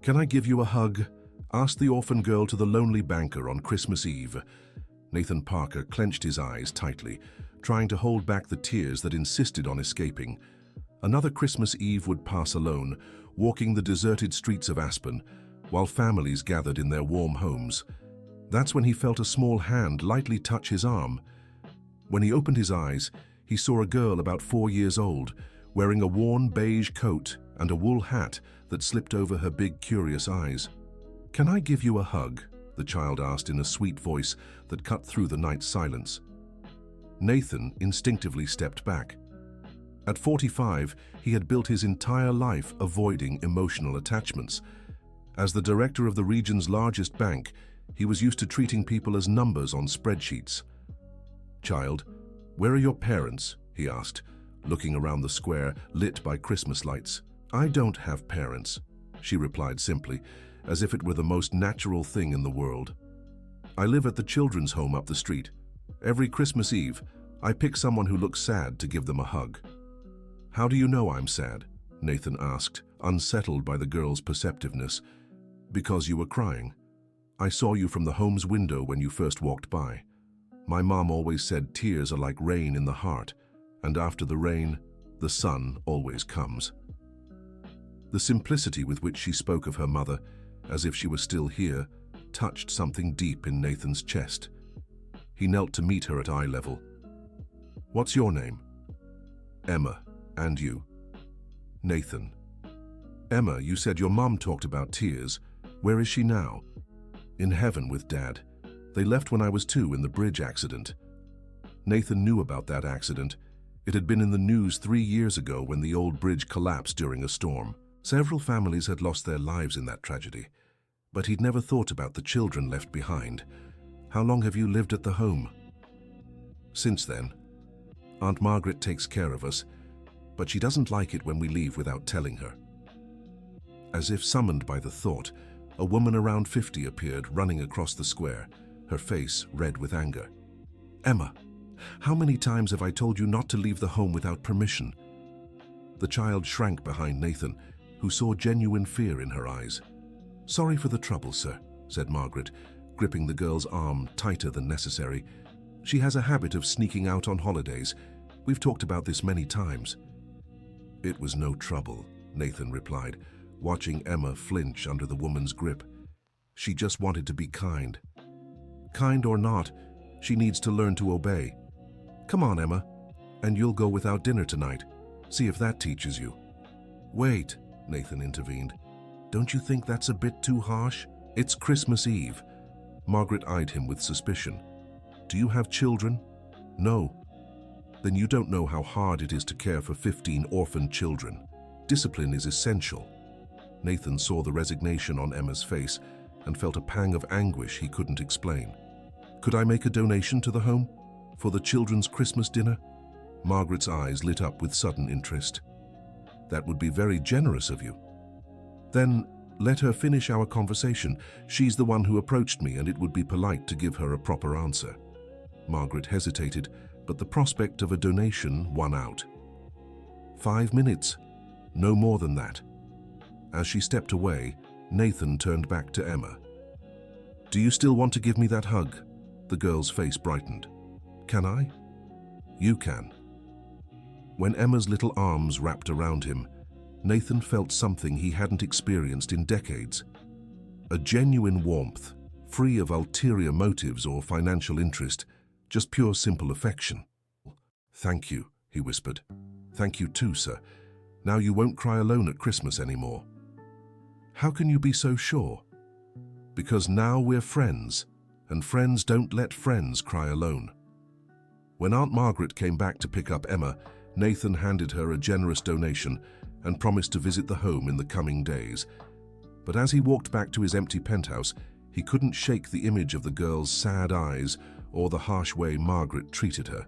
"Can I give you a hug?" asked the orphan girl to the lonely banker on Christmas Eve. Nathan Parker clenched his eyes tightly, trying to hold back the tears that insisted on escaping. Another Christmas Eve would pass alone, walking the deserted streets of Aspen, while families gathered in their warm homes. That's when he felt a small hand lightly touch his arm. When he opened his eyes, he saw a girl about 4 years old, wearing a worn beige coat and a wool hat that slipped over her big, curious eyes. "Can I give you a hug?" the child asked in a sweet voice that cut through the night's silence. Nathan instinctively stepped back. At 45, he had built his entire life avoiding emotional attachments. As the director of the region's largest bank, he was used to treating people as numbers on spreadsheets. "Child, where are your parents?" he asked, looking around the square lit by Christmas lights. "I don't have parents," she replied simply, as if it were the most natural thing in the world. "I live at the children's home up the street. Every Christmas Eve, I pick someone who looks sad to give them a hug." "How do you know I'm sad?" Nathan asked, unsettled by the girl's perceptiveness. "Because you were crying. I saw you from the home's window when you first walked by. My mom always said tears are like rain in the heart, and after the rain, the sun always comes." The simplicity with which she spoke of her mother, as if she were still here, touched something deep in Nathan's chest. He knelt to meet her at eye level. "What's your name?" "Emma. And you?" "Nathan." "Emma, you said your mom talked about tears. Where is she now?" "In heaven with Dad. They left when I was 2 in the bridge accident." Nathan knew about that accident. It had been in the news 3 years ago when the old bridge collapsed during a storm. Several families had lost their lives in that tragedy, but he'd never thought about the children left behind. "How long have you lived at the home?" "Since then. Aunt Margaret takes care of us, but she doesn't like it when we leave without telling her." As if summoned by the thought, a woman around 50 appeared, running across the square, her face red with anger. "Emma, how many times have I told you not to leave the home without permission?" The child shrank behind Nathan, who saw genuine fear in her eyes. "Sorry for the trouble, sir," said Margaret, gripping the girl's arm tighter than necessary. "She has a habit of sneaking out on holidays. We've talked about this many times." "It was no trouble," Nathan replied, watching Emma flinch under the woman's grip. "She just wanted to be kind." "Kind or not, she needs to learn to obey. Come on, Emma, and you'll go without dinner tonight. See if that teaches you." "Wait," Nathan intervened. "Don't you think that's a bit too harsh? It's Christmas Eve." Margaret eyed him with suspicion. "Do you have children?" "No." "Then you don't know how hard it is to care for 15 orphan children. Discipline is essential." Nathan saw the resignation on Emma's face and felt a pang of anguish he couldn't explain. "Could I make a donation to the home? For the children's Christmas dinner?" Margaret's eyes lit up with sudden interest. "That would be very generous of you." "Then let her finish our conversation. She's the one who approached me, and it would be polite to give her a proper answer." Margaret hesitated, but the prospect of a donation won out. 5 minutes, no more than that." As she stepped away, Nathan turned back to Emma. "Do you still want to give me that hug?" The girl's face brightened. "Can I?" "You can." When Emma's little arms wrapped around him, Nathan felt something he hadn't experienced in decades. A genuine warmth, free of ulterior motives or financial interest, just pure simple affection. "Thank you," he whispered. "Thank you too, sir. Now you won't cry alone at Christmas anymore." "How can you be so sure?" "Because now we're friends, and friends don't let friends cry alone." When Aunt Margaret came back to pick up Emma, Nathan handed her a generous donation and promised to visit the home in the coming days. But as he walked back to his empty penthouse, he couldn't shake the image of the girl's sad eyes or the harsh way Margaret treated her.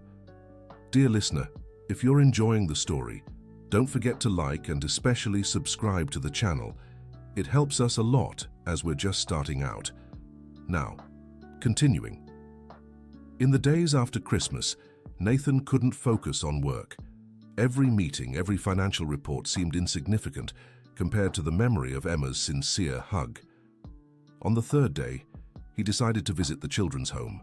Dear listener, if you're enjoying the story, don't forget to like and especially subscribe to the channel. It helps us a lot as we're just starting out. Now, continuing. In the days after Christmas, Nathan couldn't focus on work. Every meeting, every financial report seemed insignificant compared to the memory of Emma's sincere hug. On the third day, he decided to visit the children's home.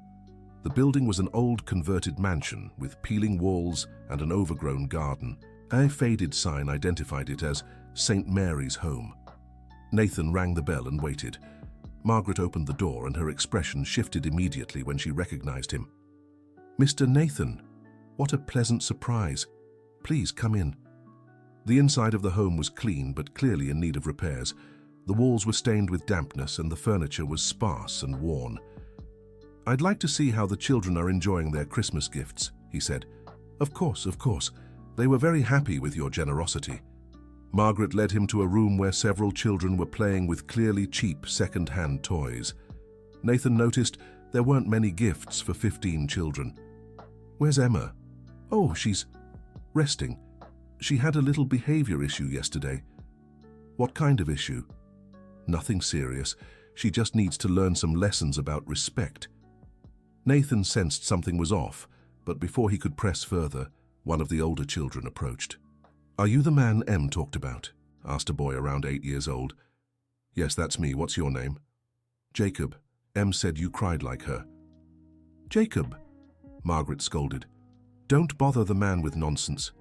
The building was an old converted mansion with peeling walls and an overgrown garden. A faded sign identified it as St. Mary's Home. Nathan rang the bell and waited. Margaret opened the door and her expression shifted immediately when she recognized him. "Mr. Nathan, what a pleasant surprise. Please come in." The inside of the home was clean but clearly in need of repairs. The walls were stained with dampness and the furniture was sparse and worn. "I'd like to see how the children are enjoying their Christmas gifts," he said. Of course. They were very happy with your generosity." Margaret led him to a room where several children were playing with clearly cheap second-hand toys. Nathan noticed there weren't many gifts for 15 children. "Where's Emma?" "Oh, she's resting. She had a little behavior issue yesterday." "What kind of issue?" "Nothing serious. She just needs to learn some lessons about respect." Nathan sensed something was off, but before he could press further, one of the older children approached. "Are you the man Em talked about?" asked a boy around 8 years old. "Yes, that's me. What's your name?" "Jacob. Em said you cried like her." "Jacob," Margaret scolded. "Don't bother the man with nonsense."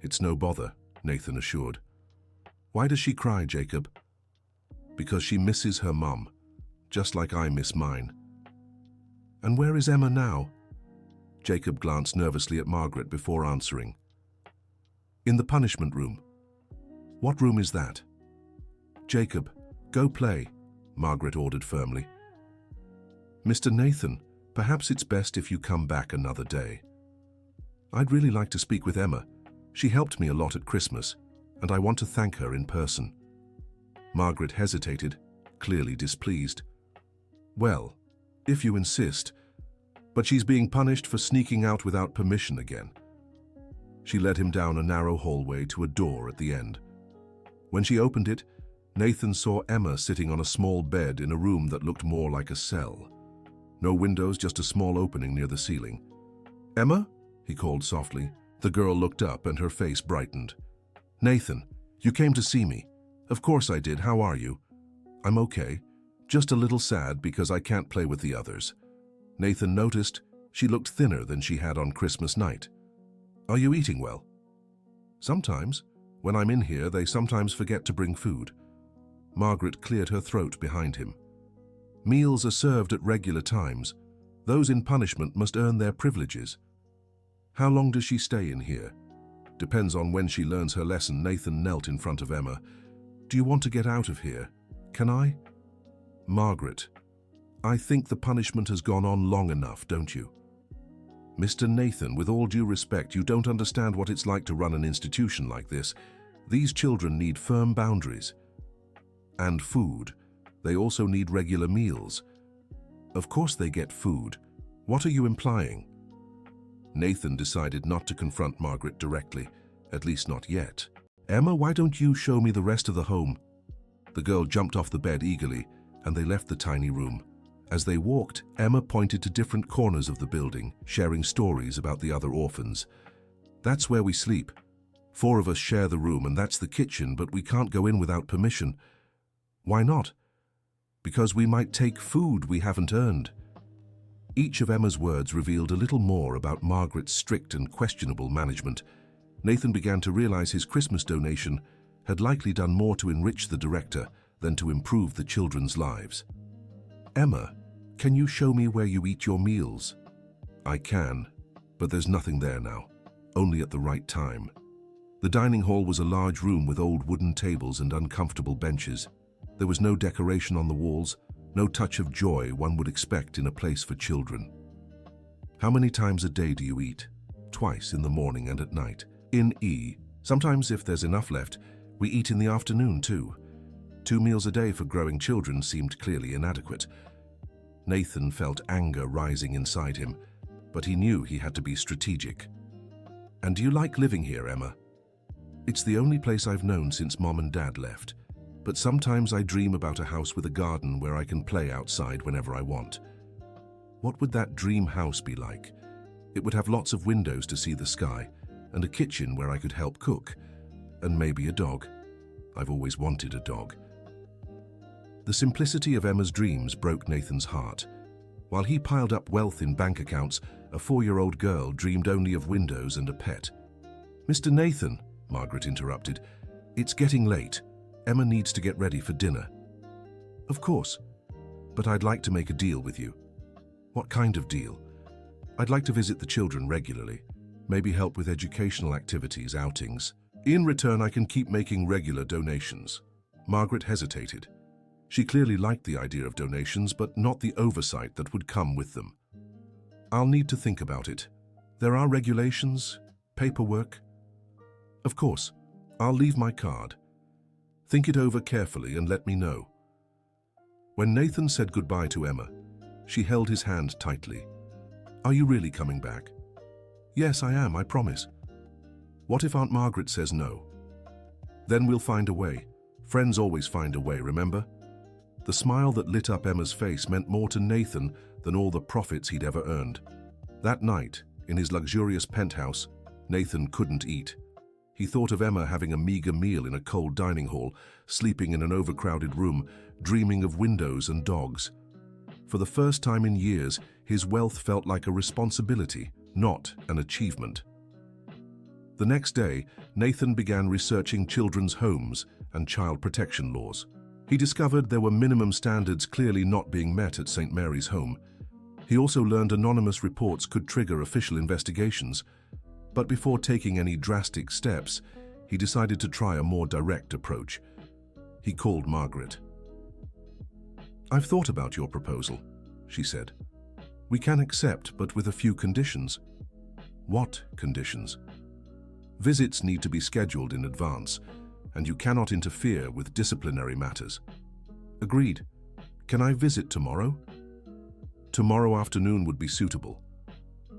"It's no bother," Nathan assured. "Why does she cry, Jacob?" "Because she misses her mum, just like I miss mine." "And where is Emma now?" Jacob glanced nervously at Margaret before answering. "In the punishment room." "What room is that?" "Jacob, go play," Margaret ordered firmly. "Mr. Nathan, perhaps it's best if you come back another day. I'd really like to speak with Emma. She helped me a lot at Christmas, and I want to thank her in person." Margaret hesitated, clearly displeased. "Well, if you insist, but she's being punished for sneaking out without permission again." She led him down a narrow hallway to a door at the end. When she opened it, Nathan saw Emma sitting on a small bed in a room that looked more like a cell. No windows, just a small opening near the ceiling. "Emma?" he called softly. The girl looked up and her face brightened. "Nathan, you came to see me." "Of course I did. How are you?" "I'm okay. Just a little sad because I can't play with the others." Nathan noticed she looked thinner than she had on Christmas night. "Are you eating well?" "Sometimes. When I'm in here, they sometimes forget to bring food." Margaret cleared her throat behind him. "Meals are served at regular times. Those in punishment must earn their privileges." "How long does she stay in here?" "Depends on when she learns her lesson." Nathan knelt in front of Emma. "Do you want to get out of here? Can I?" "Margaret, I think the punishment has gone on long enough, don't you?" "Mr. Nathan, with all due respect, you don't understand what it's like to run an institution like this. These children need firm boundaries. And food. They also need regular meals." "Of course they get food. What are you implying?" Nathan decided not to confront Margaret directly, at least not yet. "Emma, why don't you show me the rest of the home?" The girl jumped off the bed eagerly, and they left the tiny room. As they walked, Emma pointed to different corners of the building, sharing stories about the other orphans. "That's where we sleep. 4 of us share the room, and that's the kitchen, but we can't go in without permission." "Why not?" "Because we might take food we haven't earned." Each of Emma's words revealed a little more about Margaret's strict and questionable management. Nathan began to realize his Christmas donation had likely done more to enrich the director than to improve the children's lives. "Emma, can you show me where you eat your meals?" "I can, but there's nothing there now, only at the right time." The dining hall was a large room with old wooden tables and uncomfortable benches. There was no decoration on the walls, no touch of joy one would expect in a place for children. "How many times a day do you eat?" "Twice, in the morning and at night." "In E. Sometimes, if there's enough left, we eat in the afternoon too." 2 meals a day for growing children seemed clearly inadequate. Nathan felt anger rising inside him, but he knew he had to be strategic. "And do you like living here, Emma?" "It's the only place I've known since Mom and Dad left. But sometimes I dream about a house with a garden where I can play outside whenever I want." "What would that dream house be like?" "It would have lots of windows to see the sky, and a kitchen where I could help cook, and maybe a dog." I've always wanted a dog. The simplicity of Emma's dreams broke Nathan's heart. While he piled up wealth in bank accounts, a 4-year-old girl dreamed only of windows and a pet. "Mr. Nathan," Margaret interrupted, "it's getting late. Emma needs to get ready for dinner." "Of course, but I'd like to make a deal with you." "What kind of deal?" "I'd like to visit the children regularly, maybe help with educational activities, outings. In return, I can keep making regular donations." Margaret hesitated. She clearly liked the idea of donations, but not the oversight that would come with them. "I'll need to think about it. There are regulations, paperwork." "Of course, I'll leave my card. Think it over carefully and let me know." When Nathan said goodbye to Emma, she held his hand tightly. "Are you really coming back?" "Yes, I am, I promise." "What if Aunt Margaret says no?" "Then we'll find a way. Friends always find a way, remember?" The smile that lit up Emma's face meant more to Nathan than all the profits he'd ever earned. That night, in his luxurious penthouse, Nathan couldn't eat. He thought of Emma having a meager meal in a cold dining hall, sleeping in an overcrowded room, dreaming of windows and dogs. For the first time in years, his wealth felt like a responsibility, not an achievement. The next day, Nathan began researching children's homes and child protection laws. He discovered there were minimum standards clearly not being met at St. Mary's home. He also learned anonymous reports could trigger official investigations. But before taking any drastic steps, he decided to try a more direct approach. He called Margaret. "I've thought about your proposal," she said. "We can accept, but with a few conditions." "What conditions?" "Visits need to be scheduled in advance, and you cannot interfere with disciplinary matters." "Agreed. Can I visit tomorrow?" Tomorrow afternoon would be suitable.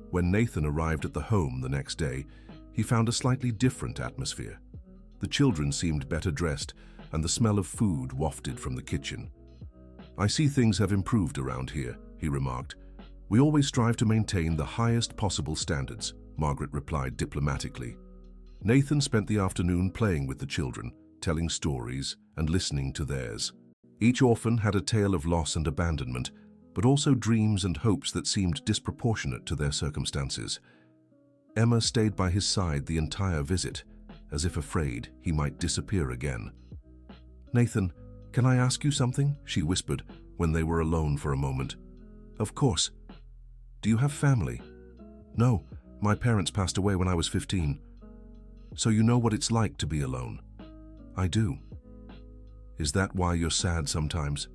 When Nathan arrived at the home the next day, he found a slightly different atmosphere. The children seemed better dressed, and the smell of food wafted from the kitchen. "I see things have improved around here," he remarked. "We always strive to maintain the highest possible standards," Margaret replied diplomatically. Nathan spent the afternoon playing with the children, telling stories and listening to theirs. Each orphan had a tale of loss and abandonment, but also dreams and hopes that seemed disproportionate to their circumstances. Emma stayed by his side the entire visit, as if afraid he might disappear again. "Nathan, can I ask you something?" she whispered when they were alone for a moment. "Of course. Do you have family?" "No, my parents passed away when I was 15. "So you know what it's like to be alone?" "I do." "Is that why you're sad sometimes?"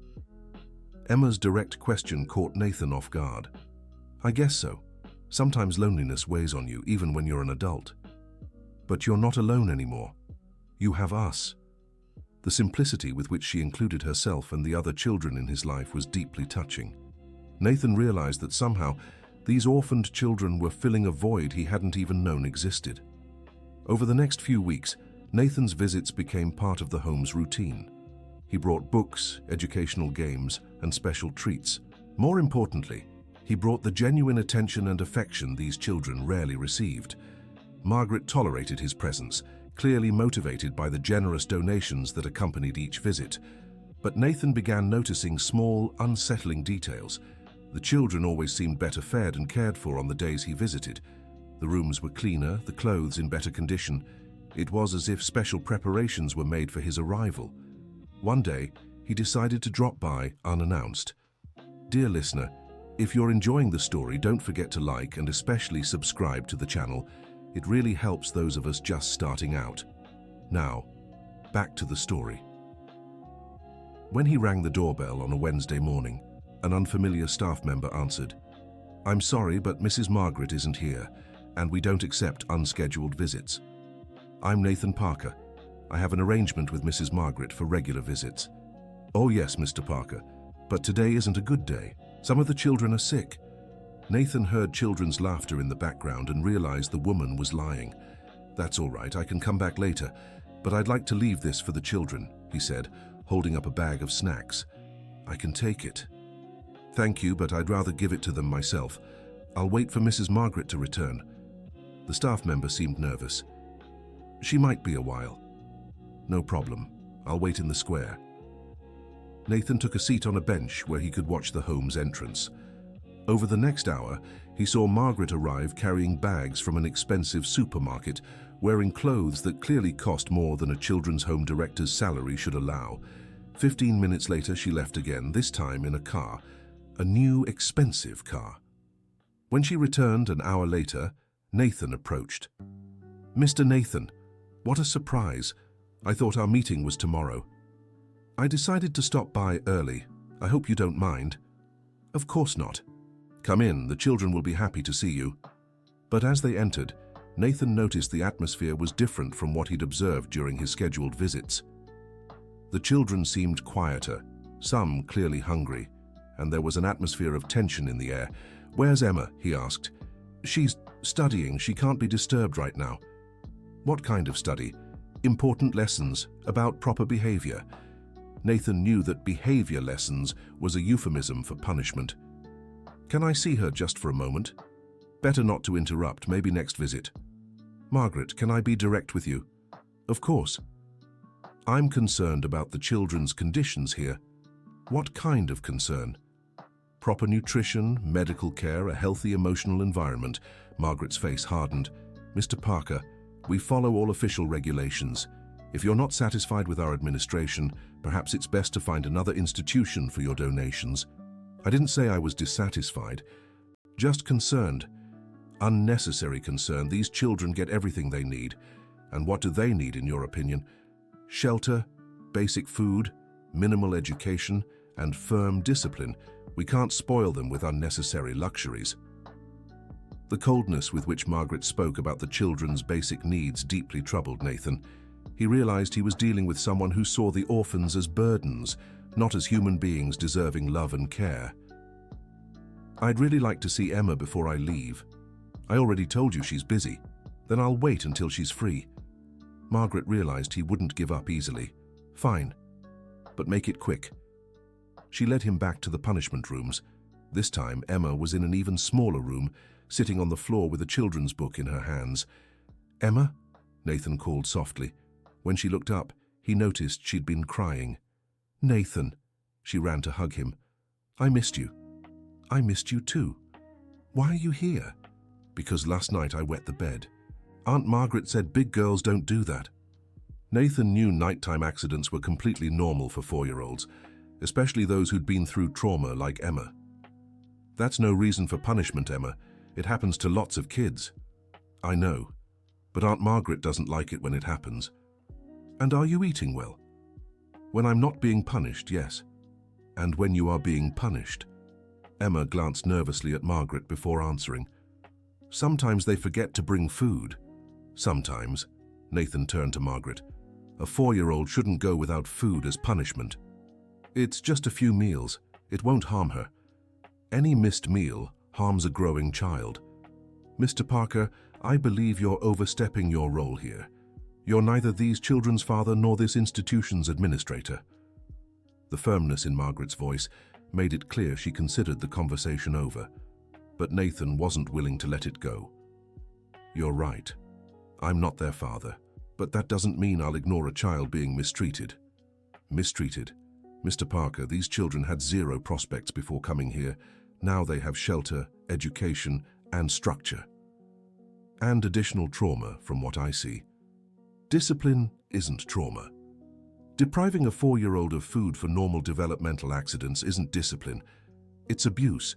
Emma's direct question caught Nathan off guard. "I guess so. Sometimes loneliness weighs on you, even when you're an adult. But you're not alone anymore. You have us." The simplicity with which she included herself and the other children in his life was deeply touching. Nathan realized that somehow these orphaned children were filling a void he hadn't even known existed. Over the next few weeks, Nathan's visits became part of the home's routine. He brought books, educational games, and special treats. More importantly, he brought the genuine attention and affection these children rarely received. Margaret tolerated his presence, clearly motivated by the generous donations that accompanied each visit. But Nathan began noticing small, unsettling details. The children always seemed better fed and cared for on the days he visited. The rooms were cleaner, the clothes in better condition. It was as if special preparations were made for his arrival. One day, he decided to drop by unannounced. Dear listener, if you're enjoying the story, don't forget to like and especially subscribe to the channel. It really helps those of us just starting out. Now, back to the story. When he rang the doorbell on a Wednesday morning, an unfamiliar staff member answered. "I'm sorry, but Mrs. Margaret isn't here, and we don't accept unscheduled visits." "I'm Nathan Parker. I have an arrangement with Mrs. Margaret for regular visits." "Oh yes, Mr. Parker, but today isn't a good day. Some of the children are sick." Nathan heard children's laughter in the background and realized the woman was lying. "That's all right, I can come back later, but I'd like to leave this for the children," he said, holding up a bag of snacks. "I can take it." "Thank you, but I'd rather give it to them myself. I'll wait for Mrs. Margaret to return." The staff member seemed nervous. "She might be a while." "No problem. I'll wait in the square. Nathan took a seat on a bench where he could watch the home's entrance. Over the next hour, he saw Margaret arrive carrying bags from an expensive supermarket, wearing clothes that clearly cost more than a children's home director's salary should allow. 15 minutes later, she left again, this time in a car, a new, expensive car. When she returned an hour later, Nathan approached. "Mr. Nathan, what a surprise. I thought our meeting was tomorrow. I decided to stop by early. I hope you don't mind." "Of course not. Come in, the children will be happy to see you." But as they entered, Nathan noticed the atmosphere was different from what he'd observed during his scheduled visits. The children seemed quieter, some clearly hungry, and there was an atmosphere of tension in the air. "Where's Emma?" he asked. "She's studying. She can't be disturbed right now." "What kind of study?" "Important lessons about proper behavior." Nathan knew that behavior lessons was a euphemism for punishment. "Can I see her just for a moment?" "Better not to interrupt, maybe next visit." "Margaret, can I be direct with you?" "Of course." "I'm concerned about the children's conditions here." "What kind of concern?" "Proper nutrition, medical care, a healthy emotional environment." Margaret's face hardened. "Mr. Parker, we follow all official regulations. If you're not satisfied with our administration, perhaps it's best to find another institution for your donations." "I didn't say I was dissatisfied, just concerned. Unnecessary concern. These children get everything they need. And what do they need, in your opinion? Shelter, basic food, minimal education, and firm discipline. We can't spoil them with unnecessary luxuries." The coldness with which Margaret spoke about the children's basic needs deeply troubled Nathan. He realized he was dealing with someone who saw the orphans as burdens, not as human beings deserving love and care. "I'd really like to see Emma before I leave." "I already told you she's busy." "Then I'll wait until she's free." Margaret realized he wouldn't give up easily. "Fine, but make it quick." She led him back to the punishment rooms. This time, Emma was in an even smaller room, sitting on the floor with a children's book in her hands. "Emma?" Nathan called softly. When she looked up, he noticed she'd been crying. "Nathan." She ran to hug him. "I missed you." "I missed you too." "Why are you here?" "Because last night I wet the bed. Aunt Margaret said big girls don't do that." Nathan knew nighttime accidents were completely normal for 4-year-olds, especially those who'd been through trauma like Emma. "That's no reason for punishment, Emma. It happens to lots of kids." "I know, but Aunt Margaret doesn't like it when it happens." "And are you eating well?" "When I'm not being punished, yes." "And when you are being punished?" Emma glanced nervously at Margaret before answering. "Sometimes they forget to bring food." "Sometimes." Nathan turned to Margaret. "A 4-year-old shouldn't go without food as punishment." "It's just a few meals. It won't harm her." "Any missed meal harms a growing child." "Mr. Parker, I believe you're overstepping your role here. You're neither these children's father nor this institution's administrator." The firmness in Margaret's voice made it clear she considered the conversation over. But Nathan wasn't willing to let it go. "You're right. I'm not their father, but that doesn't mean I'll ignore a child being mistreated." "Mistreated? Mr. Parker, these children had zero prospects before coming here. Now they have shelter, education, and structure. And additional trauma, from what I see. Discipline isn't trauma. Depriving a 4-year-old of food for normal developmental accidents isn't discipline. It's abuse."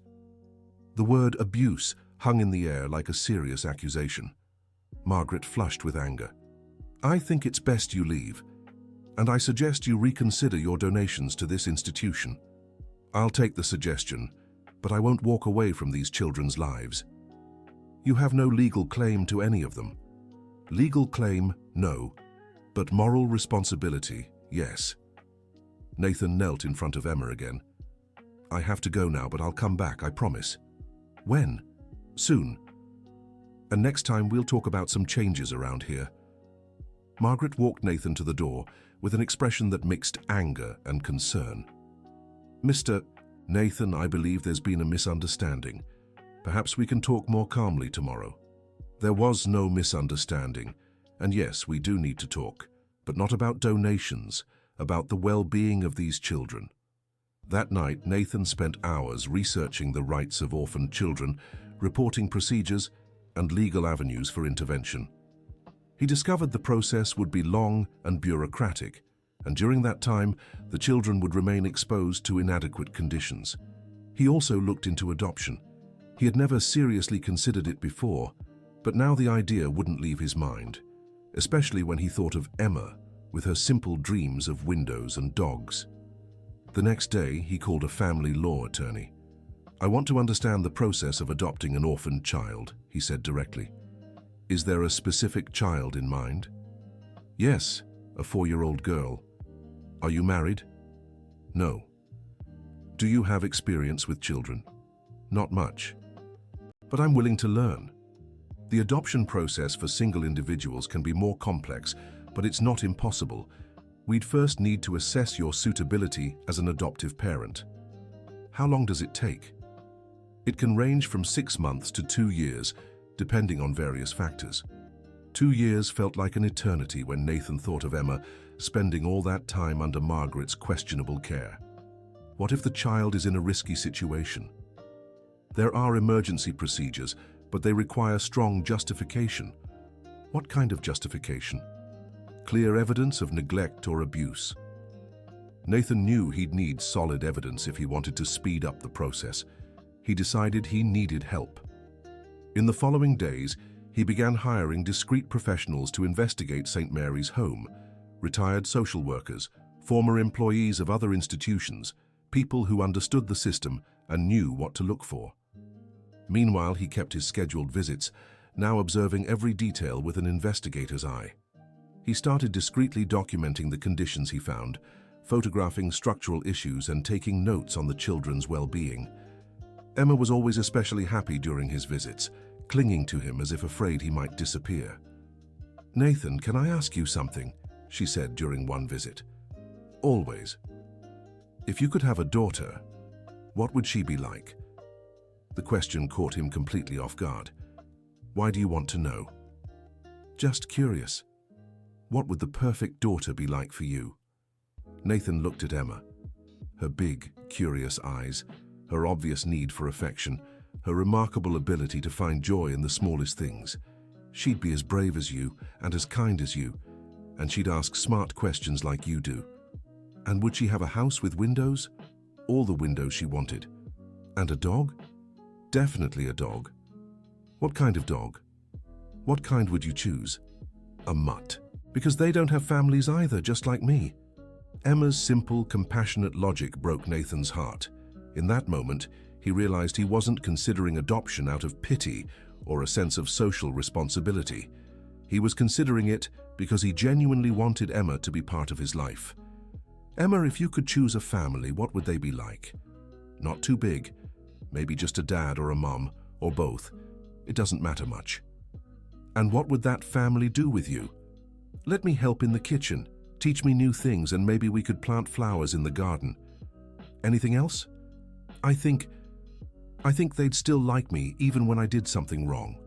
The word abuse hung in the air like a serious accusation. Margaret flushed with anger. "I think it's best you leave, and I suggest you reconsider your donations to this institution." "I'll take the suggestion, but I won't walk away from these children's lives." "You have no legal claim to any of them." "Legal claim, no, but moral responsibility, yes." Nathan knelt in front of Emma again. "I have to go now, but I'll come back, I promise." "When?" "Soon. And next time we'll talk about some changes around here." Margaret walked Nathan to the door with an expression that mixed anger and concern. "Mr. Nathan, I believe there's been a misunderstanding. Perhaps we can talk more calmly tomorrow." "There was no misunderstanding. And yes, we do need to talk, but not about donations, about the well-being of these children. That night, Nathan spent hours researching the rights of orphaned children, reporting procedures, and legal avenues for intervention. He discovered the process would be long and bureaucratic, and during that time, the children would remain exposed to inadequate conditions. He also looked into adoption. He had never seriously considered it before, but now the idea wouldn't leave his mind, especially when he thought of Emma with her simple dreams of windows and dogs. The next day, he called a family law attorney. "I want to understand the process of adopting an orphaned child," he said directly. "Is there a specific child in mind?" "Yes, a 4-year-old girl." "Are you married?" "No." "Do you have experience with children?" "Not much. But I'm willing to learn." The adoption process for single individuals can be more complex, but it's not impossible. We'd first need to assess your suitability as an adoptive parent. How long does it take? It can range from 6 months to 2 years, depending on various factors. 2 years felt like an eternity when Nathan thought of Emma spending all that time under Margaret's questionable care. What if the child is in a risky situation? There are emergency procedures, but they require strong justification. What kind of justification? Clear evidence of neglect or abuse. Nathan knew he'd need solid evidence if he wanted to speed up the process. He decided he needed help. In the following days, he began hiring discreet professionals to investigate St. Mary's Home, retired social workers, former employees of other institutions, people who understood the system and knew what to look for. Meanwhile, he kept his scheduled visits, now observing every detail with an investigator's eye. He started discreetly documenting the conditions he found, photographing structural issues and taking notes on the children's well-being. Emma was always especially happy during his visits, clinging to him as if afraid he might disappear. "Nathan, can I ask you something?" she said during one visit. "Always." "If you could have a daughter, what would she be like?" The question caught him completely off guard. "Why do you want to know?" "Just curious. What would the perfect daughter be like for you?" Nathan looked at Emma. Her big, curious eyes, her obvious need for affection, her remarkable ability to find joy in the smallest things. She'd be as brave as you and as kind as you, and she'd ask smart questions like you do. And would she have a house with windows? All the windows she wanted. And a dog? Definitely a dog. What kind of dog? What kind would you choose? A mutt. Because they don't have families either, just like me. Emma's simple, compassionate logic broke Nathan's heart. In that moment, he realized he wasn't considering adoption out of pity or a sense of social responsibility. He was considering it because he genuinely wanted Emma to be part of his life. "Emma, if you could choose a family, what would they be like?" "Not too big. Maybe just a dad or a mum, or both. It doesn't matter much." "And what would that family do with you?" "Let me help in the kitchen, teach me new things, and maybe we could plant flowers in the garden." "Anything else?" I think they'd still like me even when I did something wrong."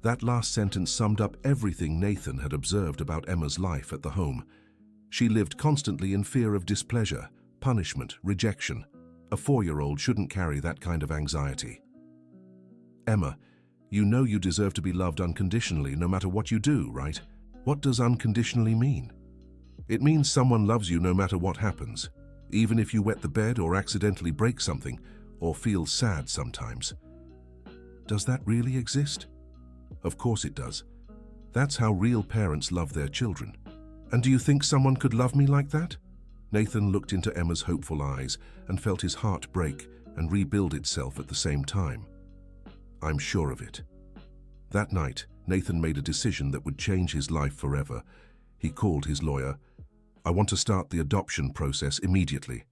That last sentence summed up everything Nathan had observed about Emma's life at the home. She lived constantly in fear of displeasure, punishment, rejection. A 4-year-old shouldn't carry that kind of anxiety. "Emma, you know you deserve to be loved unconditionally no matter what you do, right?" "What does unconditionally mean?" "It means someone loves you no matter what happens, even if you wet the bed or accidentally break something, or feel sad sometimes." "Does that really exist?" "Of course it does. That's how real parents love their children." "And do you think someone could love me like that?" Nathan looked into Emma's hopeful eyes and felt his heart break and rebuild itself at the same time. "I'm sure of it." That night, Nathan made a decision that would change his life forever. He called his lawyer. "I want to start the adoption process immediately."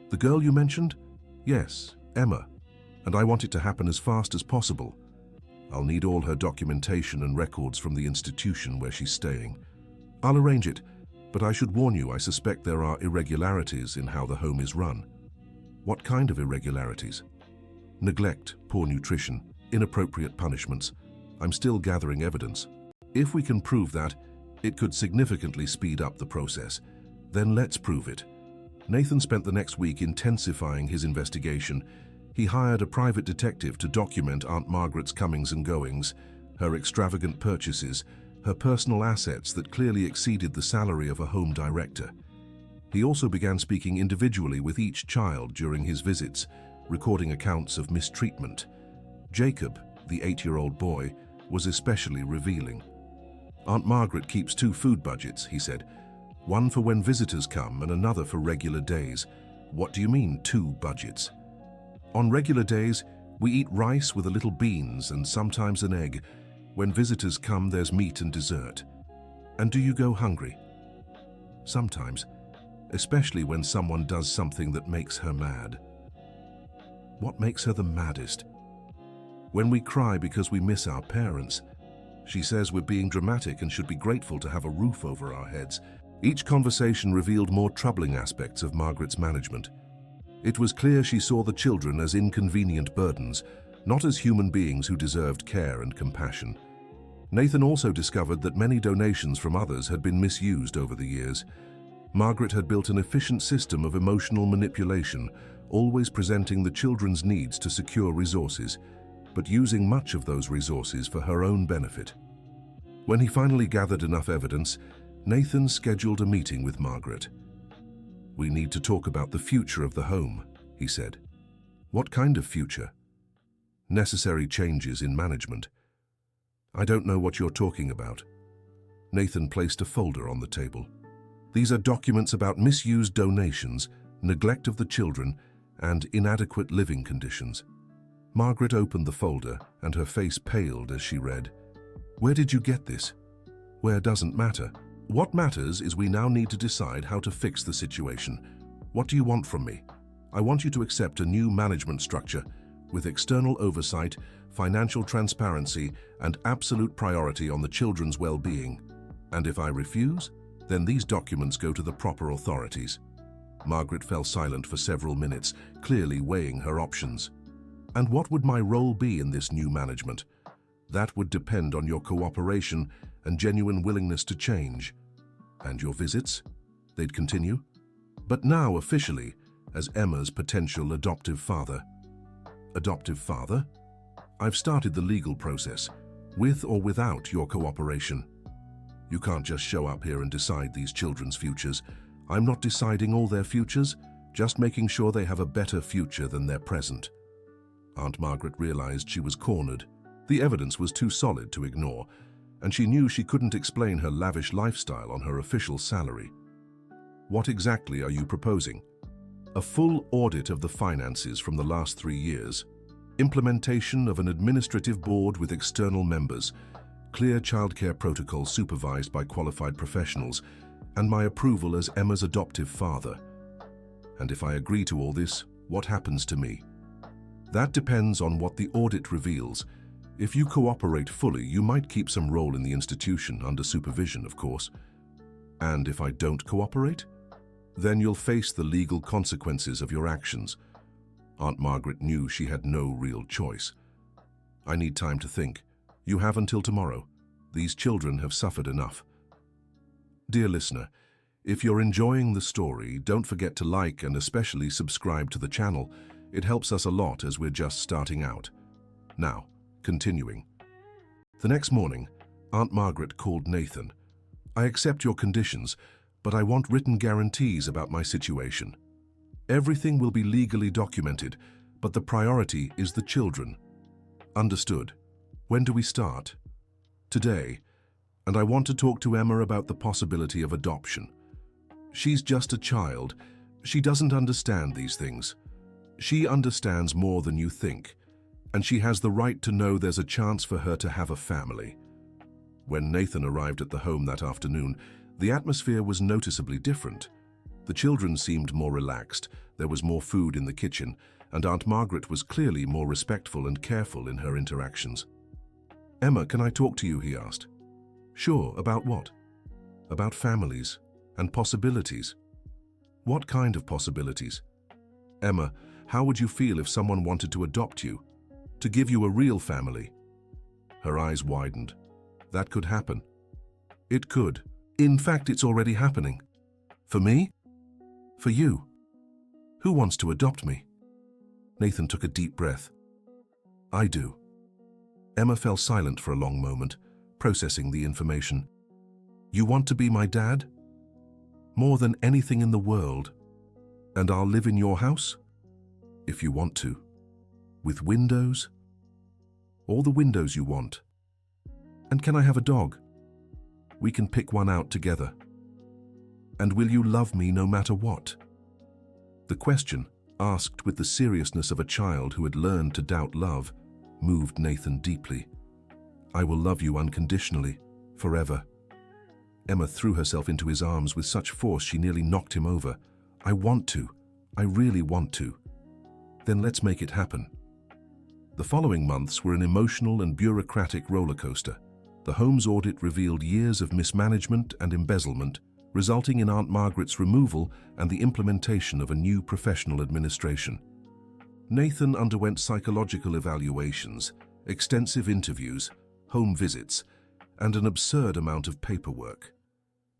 "The girl you mentioned?" "Yes, Emma. And I want it to happen as fast as possible. I'll need all her documentation and records from the institution where she's staying. I'll arrange it, but I should warn you, I suspect there are irregularities in how the home is run." "What kind of irregularities?" "Neglect, poor nutrition, inappropriate punishments. I'm still gathering evidence. If we can prove that, it could significantly speed up the process. Then let's prove it. Nathan spent the next week intensifying his investigation. He hired a private detective to document Aunt Margaret's comings and goings, her extravagant purchases, her personal assets that clearly exceeded the salary of a home director. He also began speaking individually with each child during his visits, recording accounts of mistreatment. Jacob, the 8-year-old boy, was especially revealing. Aunt Margaret keeps 2 food budgets, he said. One for when visitors come and another for regular days. What do you mean, 2 budgets? On regular days, we eat rice with a little beans and sometimes an egg. When visitors come, there's meat and dessert. And do you go hungry? Sometimes, especially when someone does something that makes her mad. What makes her the maddest? When we cry because we miss our parents. She says we're being dramatic and should be grateful to have a roof over our heads. Each conversation revealed more troubling aspects of Margaret's management. It was clear she saw the children as inconvenient burdens, not as human beings who deserved care and compassion. Nathan also discovered that many donations from others had been misused over the years. Margaret had built an efficient system of emotional manipulation, always presenting the children's needs to secure resources, but using much of those resources for her own benefit. When he finally gathered enough evidence, Nathan scheduled a meeting with Margaret. "We need to talk about the future of the home," he said. "What kind of future?" "Necessary changes in management." "I don't know what you're talking about." Nathan placed a folder on the table. "These are documents about misused donations, neglect of the children, and inadequate living conditions." Margaret opened the folder, and her face paled as she read. "Where did you get this?" "Where doesn't matter. What matters is we now need to decide how to fix the situation. What do you want from me?" "I want you to accept a new management structure with external oversight, financial transparency, and absolute priority on the children's well-being. And if I refuse, then these documents go to the proper authorities." Margaret fell silent for several minutes, clearly weighing her options. "And what would my role be in this new management?" "That would depend on your cooperation and genuine willingness to change." "And your visits?" They'd continue. "But now officially, as Emma's potential adoptive father." "Adoptive father?" "I've started the legal process, with or without your cooperation." "You can't just show up here and decide these children's futures." "I'm not deciding all their futures, just making sure they have a better future than their present." Aunt Margaret realized she was cornered. The evidence was too solid to ignore, and she knew she couldn't explain her lavish lifestyle on her official salary. "What exactly are you proposing?" "A full audit of the finances from the last 3 years, implementation of an administrative board with external members, clear childcare protocols supervised by qualified professionals, and my approval as Emma's adoptive father." "And if I agree to all this, what happens to me?" "That depends on what the audit reveals. If you cooperate fully, you might keep some role in the institution, under supervision, of course." "And if I don't cooperate?" "Then you'll face the legal consequences of your actions." Aunt Margaret knew she had no real choice. "I need time to think. You have until tomorrow. These children have suffered enough." Dear listener, if you're enjoying the story, don't forget to like and especially subscribe to the channel. It helps us a lot as we're just starting out. Now, continuing. The next morning, Aunt Margaret called Nathan. "I accept your conditions, but I want written guarantees about my situation. Everything will be legally documented, but the priority is the children." "Understood. When do we start?" "Today. And I want to talk to Emma about the possibility of adoption. She's just a child. She doesn't understand these things. She understands more than you think, and she has the right to know there's a chance for her to have a family." When Nathan arrived at the home that afternoon, the atmosphere was noticeably different. The children seemed more relaxed, there was more food in the kitchen, and Aunt Margaret was clearly more respectful and careful in her interactions. "Emma, can I talk to you?" he asked. "Sure, about what?" "About families and possibilities." "What kind of possibilities?" "Emma, how would you feel if someone wanted to adopt you, to give you a real family?" Her eyes widened. "That could happen." "It could. In fact, it's already happening." For me? For you? Who wants to adopt me? Nathan took a deep breath. I do. Emma fell silent for a long moment, processing the information. You want to be my dad? More than anything in the world. And I'll live in your house? If you want to. With windows? All the windows you want. And can I have a dog? We can pick one out together. And will you love me no matter what? The question, asked with the seriousness of a child who had learned to doubt love, moved Nathan deeply. I will love you unconditionally, forever. Emma threw herself into his arms with such force she nearly knocked him over. I want to. I really want to. Then let's make it happen. The following months were an emotional and bureaucratic roller coaster. The Home's audit revealed years of mismanagement and embezzlement, resulting in Aunt Margaret's removal and the implementation of a new professional administration. Nathan underwent psychological evaluations, extensive interviews, home visits, and an absurd amount of paperwork.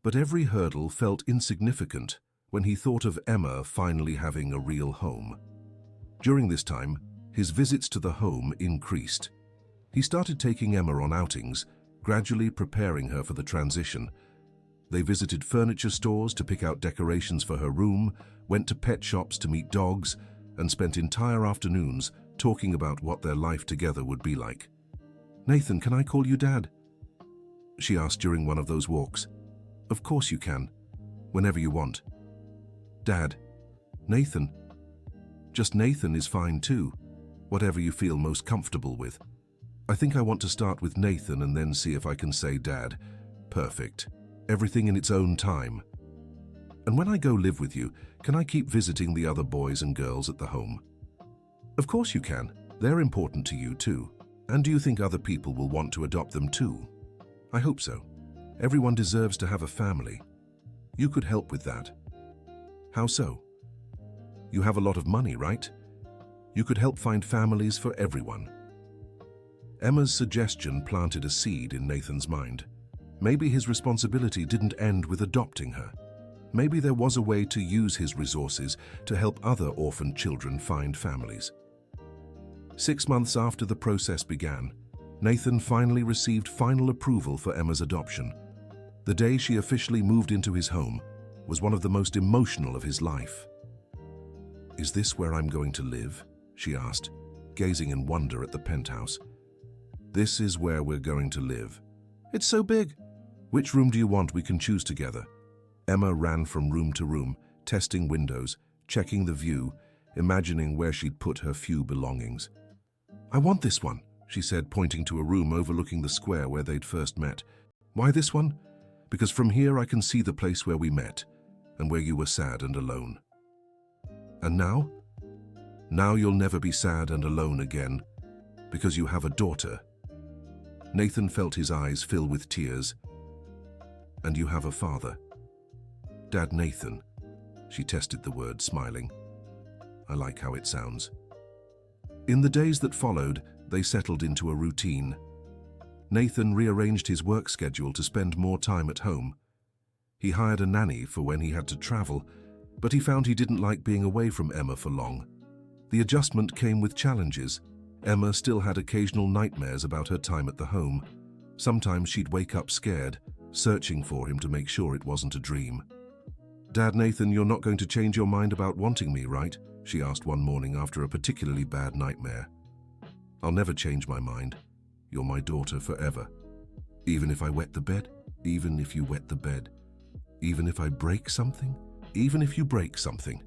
But every hurdle felt insignificant when he thought of Emma finally having a real home. During this time, his visits to the home increased. He started taking Emma on outings, gradually preparing her for the transition. They visited furniture stores to pick out decorations for her room, went to pet shops to meet dogs, and spent entire afternoons talking about what their life together would be like. Nathan, can I call you Dad? She asked during one of those walks. Of course you can, whenever you want. Dad. Nathan. Just Nathan is fine too, whatever you feel most comfortable with. I think I want to start with Nathan and then see if I can say Dad. Perfect. Everything in its own time. And when I go live with you, can I keep visiting the other boys and girls at the home? Of course you can. They're important to you too. And do you think other people will want to adopt them too? I hope so. Everyone deserves to have a family. You could help with that. How so? You have a lot of money, right? You could help find families for everyone. Emma's suggestion planted a seed in Nathan's mind. Maybe his responsibility didn't end with adopting her. Maybe there was a way to use his resources to help other orphan children find families. 6 months after the process began, Nathan finally received final approval for Emma's adoption. The day she officially moved into his home was one of the most emotional of his life. Is this where I'm going to live? She asked, gazing in wonder at the penthouse. This is where we're going to live. It's so big. Which room do you want? We can choose together. Emma ran from room to room, testing windows, checking the view, imagining where she'd put her few belongings. I want this one, she said, pointing to a room overlooking the square where they'd first met. Why this one? Because from here I can see the place where we met, and where you were sad and alone. And now? Now you'll never be sad and alone again, because you have a daughter. Nathan felt his eyes fill with tears. And you have a father. Dad Nathan. She tested the word, smiling. I like how it sounds. In the days that followed, they settled into a routine. Nathan rearranged his work schedule to spend more time at home. He hired a nanny for when he had to travel, but he found he didn't like being away from Emma for long. The adjustment came with challenges. Emma still had occasional nightmares about her time at the home. Sometimes she'd wake up scared, searching for him to make sure it wasn't a dream. Dad Nathan, you're not going to change your mind about wanting me, right? She asked one morning after a particularly bad nightmare. I'll never change my mind. You're my daughter forever. Even if I wet the bed? Even if you wet the bed? Even if I break something? Even if you break something?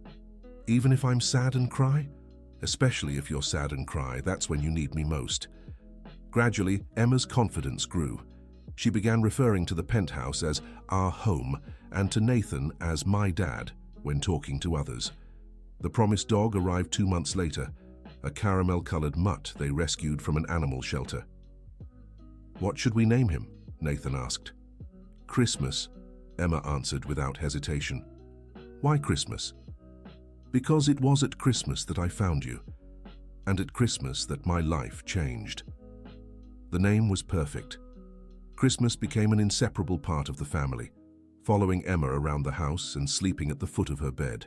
Even if I'm sad and cry? Especially if you're sad and cry, that's when you need me most. Gradually, Emma's confidence grew. She began referring to the penthouse as our home and to Nathan as my dad when talking to others. The promised dog arrived 2 months later, a caramel-colored mutt they rescued from an animal shelter. What should we name him? Nathan asked. Christmas, Emma answered without hesitation. Why Christmas? Because it was at Christmas that I found you, and at Christmas that my life changed. The name was perfect. Christmas became an inseparable part of the family. following Emma around the house and sleeping at the foot of her bed.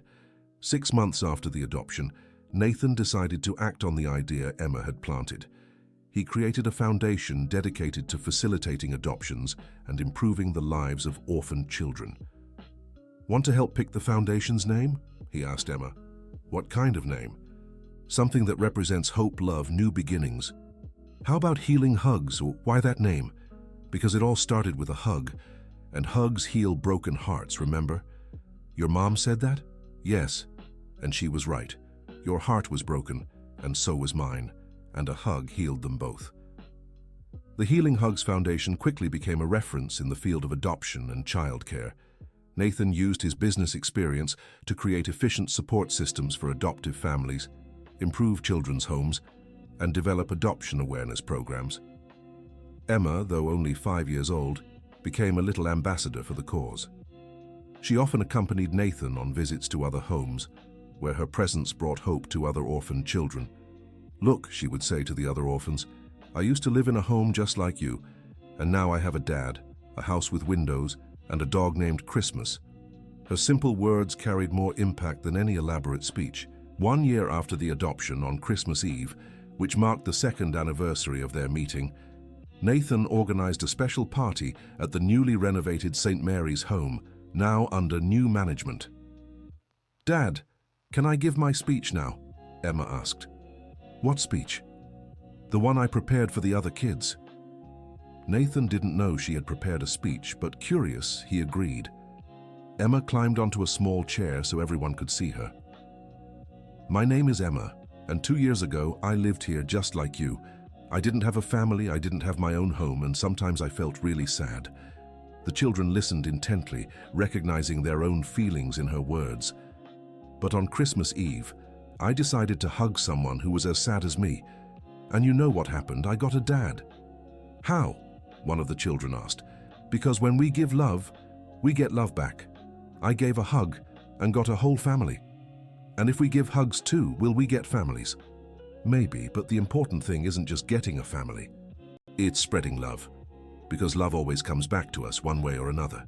6 months after the adoption, Nathan decided to act on the idea Emma had planted. He created a foundation dedicated to facilitating adoptions and improving the lives of orphaned children. "Want to help pick the foundation's name?" he asked Emma. "What kind of name?" "Something that represents hope, love, new beginnings." "How about Healing Hugs?" Or why that name? Because it all started with a hug, and hugs heal broken hearts, remember? Your mom said that? Yes, and she was right. Your heart was broken, and so was mine, and a hug healed them both. The Healing Hugs Foundation quickly became a reference in the field of adoption and childcare. Nathan used his business experience to create efficient support systems for adoptive families, improve children's homes, and develop adoption awareness programs. Emma, though only 5 years old, became a little ambassador for the cause. She often accompanied Nathan on visits to other homes, where her presence brought hope to other orphaned children. "Look," she would say to the other orphans, "I used to live in a home just like you, and now I have a dad, a house with windows, and a dog named Christmas." Her simple words carried more impact than any elaborate speech. 1 year after the adoption, on Christmas Eve, which marked the 2nd anniversary of their meeting, Nathan organized a special party at the newly renovated St. Mary's home, now under new management. "Dad, can I give my speech now?" Emma asked. "What speech?" "The one I prepared for the other kids." Nathan didn't know she had prepared a speech, but curious, he agreed. Emma climbed onto a small chair so everyone could see her. "My name is Emma, and 2 years ago I lived here just like you. I didn't have a family, I didn't have my own home, and sometimes I felt really sad." The children listened intently, recognizing their own feelings in her words. "But on Christmas Eve, I decided to hug someone who was as sad as me. And you know what happened? I got a dad." "How?" one of the children asked. "Because when we give love, we get love back. I gave a hug and got a whole family. And if we give hugs too, will we get families?" "Maybe, but the important thing isn't just getting a family. It's spreading love, because love always comes back to us one way or another."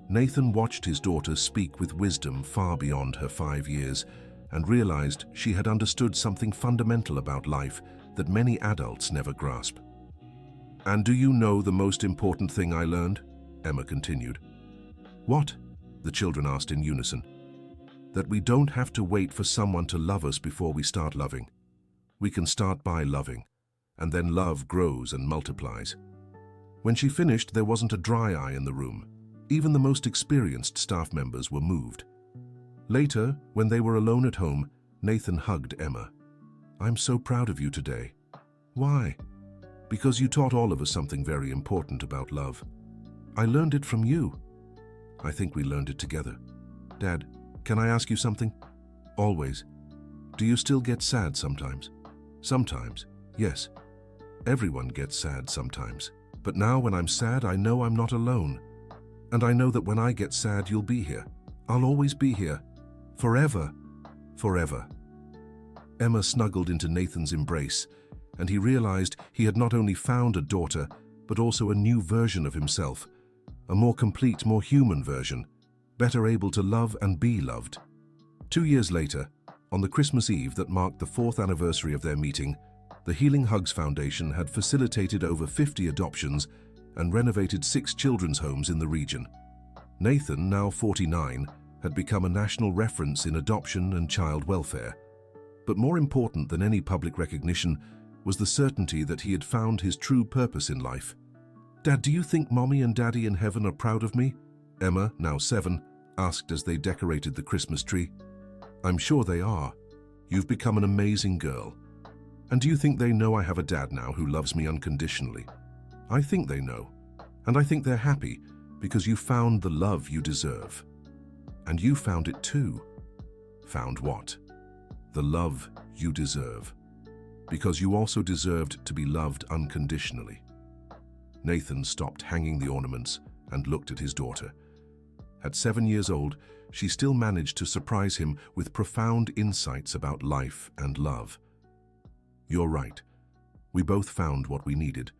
Nathan watched his daughter speak with wisdom far beyond her 5 years and realized she had understood something fundamental about life that many adults never grasp. "And do you know the most important thing I learned?" Emma continued. "What?" the children asked in unison. "That we don't have to wait for someone to love us before we start loving. We can start by loving, and then love grows and multiplies." When she finished, there wasn't a dry eye in the room. Even the most experienced staff members were moved. Later, when they were alone at home, Nathan hugged Emma. "I'm so proud of you today." "Why?" "Because you taught all of us something very important about love." "I learned it from you." "I think we learned it together." "Dad, can I ask you something?" "Always." "Do you still get sad sometimes?" "Sometimes, yes. Everyone gets sad sometimes. But now when I'm sad, I know I'm not alone. And I know that when I get sad, you'll be here. I'll always be here. Forever. Forever." Emma snuggled into Nathan's embrace, and he realized he had not only found a daughter, but also a new version of himself, a more complete, more human version, better able to love and be loved. 2 years later, on the Christmas Eve that marked the 4th anniversary of their meeting, the Healing Hugs Foundation had facilitated over 50 adoptions and renovated 6 children's homes in the region. Nathan, now 49, had become a national reference in adoption and child welfare. But more important than any public recognition was the certainty that he had found his true purpose in life. "Dad, do you think Mommy and Daddy in heaven are proud of me?" Emma, now 7, asked as they decorated the Christmas tree. "I'm sure they are. You've become an amazing girl. And do you think they know I have a dad now who loves me unconditionally?" "I think they know. And I think they're happy because you found the love you deserve. And you found it too." "Found what?" "The love you deserve. Because you also deserved to be loved unconditionally." Nathan stopped hanging the ornaments and looked at his daughter. At 7 years old, she still managed to surprise him with profound insights about life and love. "You're right. We both found what we needed,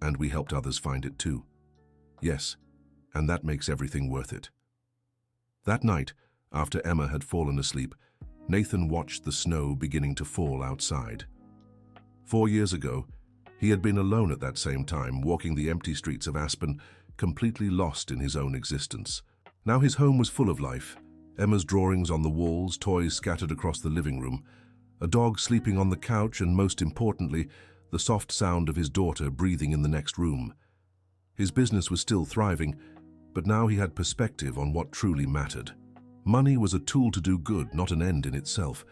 and we helped others find it too. Yes, and that makes everything worth it. That night, after Emma had fallen asleep, Nathan watched the snow beginning to fall outside. 4 years ago, he had been alone at that same time, walking the empty streets of Aspen, completely lost in his own existence. Now his home was full of life. Emma's drawings on the walls, toys scattered across the living room, a dog sleeping on the couch, and most importantly, the soft sound of his daughter breathing in the next room. His business was still thriving, but now he had perspective on what truly mattered. Money was a tool to do good, not an end in itself.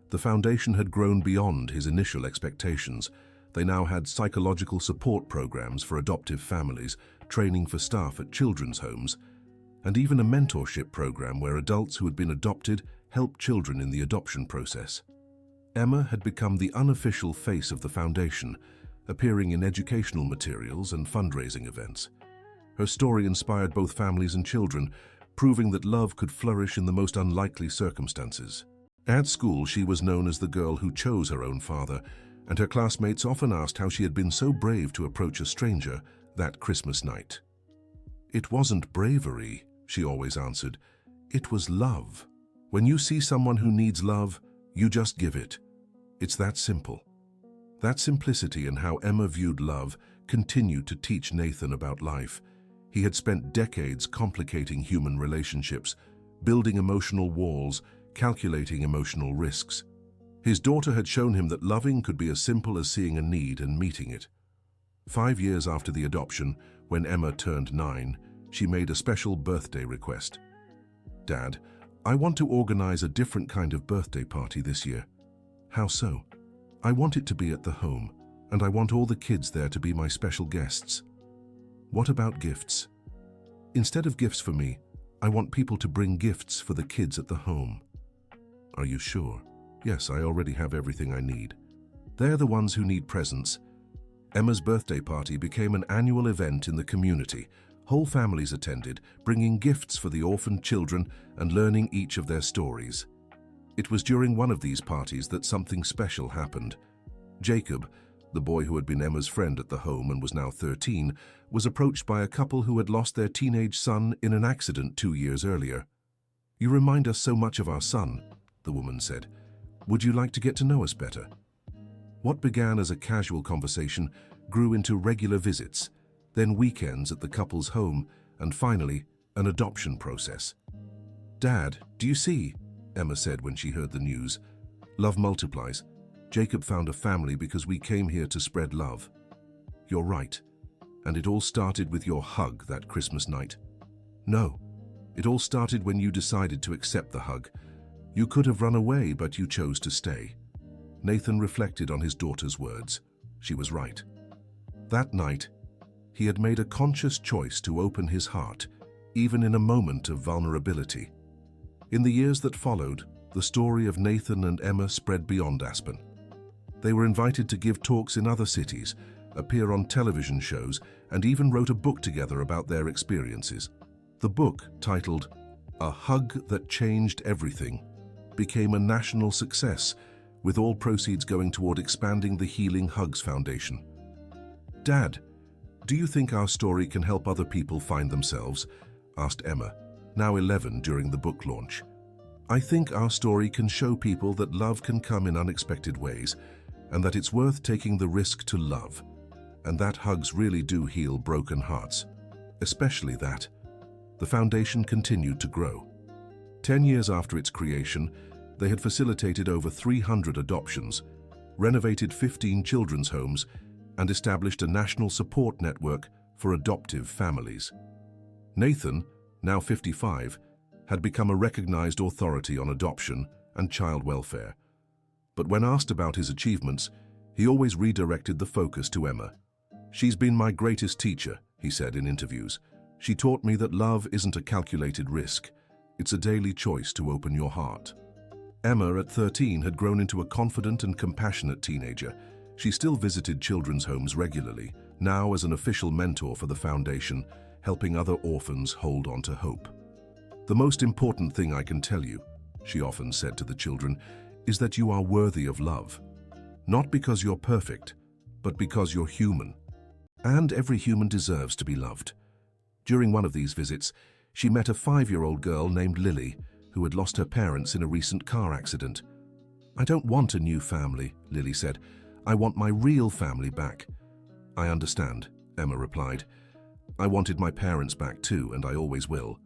The foundation had grown beyond his initial expectations. They now had psychological support programs for adoptive families, training for staff at children's homes, and even a mentorship program where adults who had been adopted helped children in the adoption process. Emma had become the unofficial face of the foundation, appearing in educational materials and fundraising events. Her story inspired both families and children, proving that love could flourish in the most unlikely circumstances. At school, she was known as the girl who chose her own father, and her classmates often asked how she had been so brave to approach a stranger that Christmas night. "It wasn't bravery," she always answered. "It was love. When you see someone who needs love, you just give it. It's that simple." That simplicity in how Emma viewed love continued to teach Nathan about life. He had spent decades complicating human relationships, building emotional walls, calculating emotional risks. His daughter had shown him that loving could be as simple as seeing a need and meeting it. 5 years after the adoption, when Emma turned 9, she made a special birthday request. "Dad, I want to organize a different kind of birthday party this year." "How so?" "I want it to be at the home, and I want all the kids there to be my special guests." "What about gifts?" "Instead of gifts for me, I want people to bring gifts for the kids at the home." "Are you sure?" "Yes, I already have everything I need." They're the ones who need presents. Emma's birthday party became an annual event in the community. Whole families attended, bringing gifts for the orphaned children and learning each of their stories. It was during one of these parties that something special happened. Jacob, the boy who had been Emma's friend at the home and was now 13, was approached by a couple who had lost their teenage son in an accident 2 years earlier. "You remind us so much of our son," the woman said. "Would you like to get to know us better?" What began as a casual conversation grew into regular visits, then weekends at the couple's home, and finally, an adoption process. "Dad, do you see?" Emma said when she heard the news. "Love multiplies. Jacob found a family because we came here to spread love." "You're right. And it all started with your hug that Christmas night." "No. It all started when you decided to accept the hug. You could have run away, but you chose to stay." Nathan reflected on his daughter's words. She was right. That night, he had made a conscious choice to open his heart, even in a moment of vulnerability. In the years that followed, the story of Nathan and Emma spread beyond Aspen. They were invited to give talks in other cities, appear on television shows, and even wrote a book together about their experiences. The book, titled "A Hug That Changed Everything," became a national success, with all proceeds going toward expanding the Healing Hugs Foundation. "Dad, do you think our story can help other people find themselves?" asked Emma, now 11 during the book launch. "I think our story can show people that love can come in unexpected ways, and that it's worth taking the risk to love, and that hugs really do heal broken hearts, especially that." The foundation continued to grow. 10 years after its creation, they had facilitated over 300 adoptions, renovated 15 children's homes, and established a national support network for adoptive families. Nathan, now 55, had become a recognized authority on adoption and child welfare. But when asked about his achievements, he always redirected the focus to Emma. "She's been my greatest teacher," he said in interviews. "She taught me that love isn't a calculated risk. It's a daily choice to open your heart." Emma, at 13, had grown into a confident and compassionate teenager. She still visited children's homes regularly, now as an official mentor for the foundation, helping other orphans hold on to hope. "The most important thing I can tell you," she often said to the children, "is that you are worthy of love. Not because you're perfect, but because you're human. And every human deserves to be loved. During one of these visits, she met a 5-year-old girl named Lily, who had lost her parents in a recent car accident. "I don't want a new family," Lily said. "I want my real family back." "I understand," Emma replied. "I wanted my parents back too, and I always will."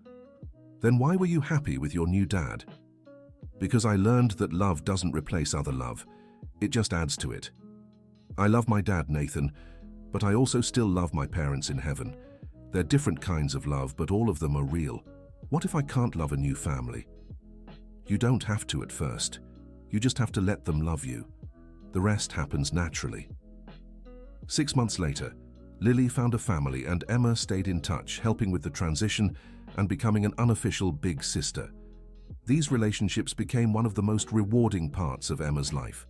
"Then why were you happy with your new dad?" "Because I learned that love doesn't replace other love. It just adds to it. I love my dad, Nathan, but I also still love my parents in heaven. They're different kinds of love, but all of them are real. What if I can't love a new family?" "You don't have to at first. You just have to let them love you. The rest happens naturally." 6 months later, Lily found a family and Emma stayed in touch, helping with the transition and becoming an unofficial big sister. These relationships became one of the most rewarding parts of Emma's life.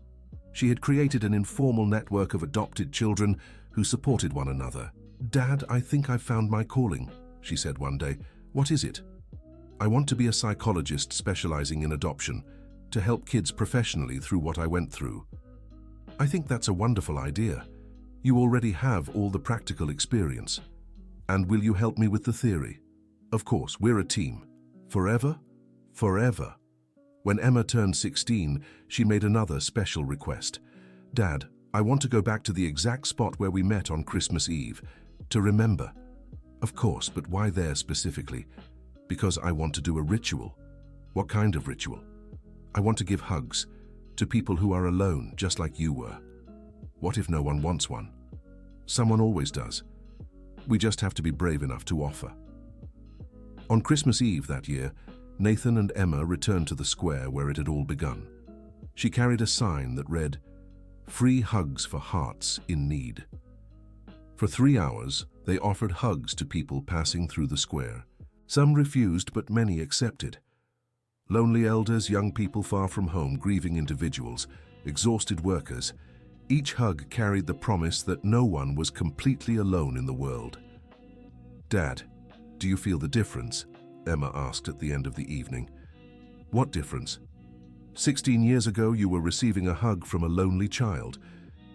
She had created an informal network of adopted children who supported one another. "Dad, I think I've found my calling," she said one day. "What is it?" "I want to be a psychologist specializing in adoption, to help kids professionally through what I went through." "I think that's a wonderful idea. You already have all the practical experience. And will you help me with the theory?" "Of course, we're a team. Forever? Forever." When Emma turned 16, she made another special request. "Dad, I want to go back to the exact spot where we met on Christmas Eve, to remember." "Of course, but why there specifically?" "Because I want to do a ritual." "What kind of ritual?" "I want to give hugs to people who are alone, just like you were." "What if no one wants one?" "Someone always does. We just have to be brave enough to offer." On Christmas Eve that year, Nathan and Emma returned to the square where it had all begun. She carried a sign that read, "Free hugs for hearts in need." For 3 hours, they offered hugs to people passing through the square. Some refused, but many accepted. Lonely elders, young people far from home, grieving individuals, exhausted workers. Each hug carried the promise that no one was completely alone in the world. "Dad, do you feel the difference?" Emma asked at the end of the evening. "What difference?" 16 years ago, you were receiving a hug from a lonely child.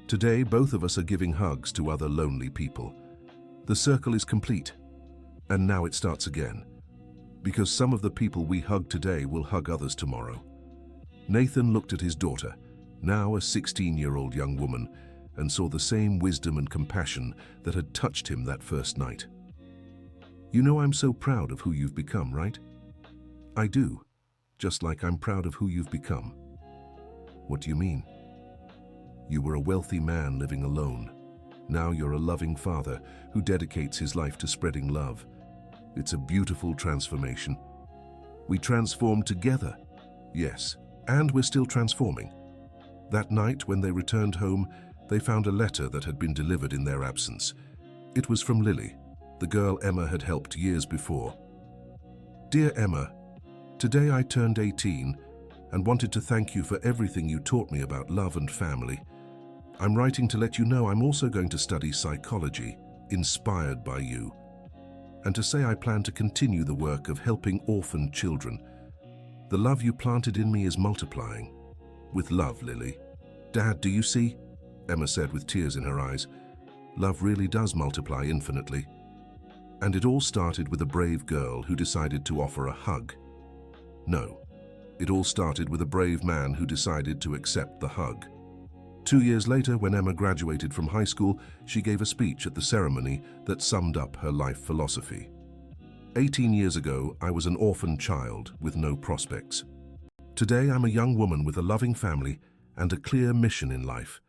Today, both of us are giving hugs to other lonely people. The circle is complete. And now it starts again. Because some of the people we hug today will hug others tomorrow. Nathan looked at his daughter, now a 16-year-old young woman, and saw the same wisdom and compassion that had touched him that first night. "You know I'm so proud of who you've become, right?" "I do, just like I'm proud of who you've become." "What do you mean?" "You were a wealthy man living alone. Now you're a loving father who dedicates his life to spreading love. It's a beautiful transformation. We transformed together, yes, and we're still transforming." That night, when they returned home, they found a letter that had been delivered in their absence. It was from Lily, the girl Emma had helped years before. "Dear Emma, today I turned 18 and wanted to thank you for everything you taught me about love and family. I'm writing to let you know I'm also going to study psychology, inspired by you, and to say I plan to continue the work of helping orphaned children. The love you planted in me is multiplying. With love, Lily." "Dad, do you see?" Emma said with tears in her eyes. "Love really does multiply infinitely." And it all started with a brave girl who decided to offer a hug. No, it all started with a brave man who decided to accept the hug. 2 years later, when Emma graduated from high school, she gave a speech at the ceremony that summed up her life philosophy. 18 years ago, I was an orphan child with no prospects. Today, I'm a young woman with a loving family and a clear mission in life.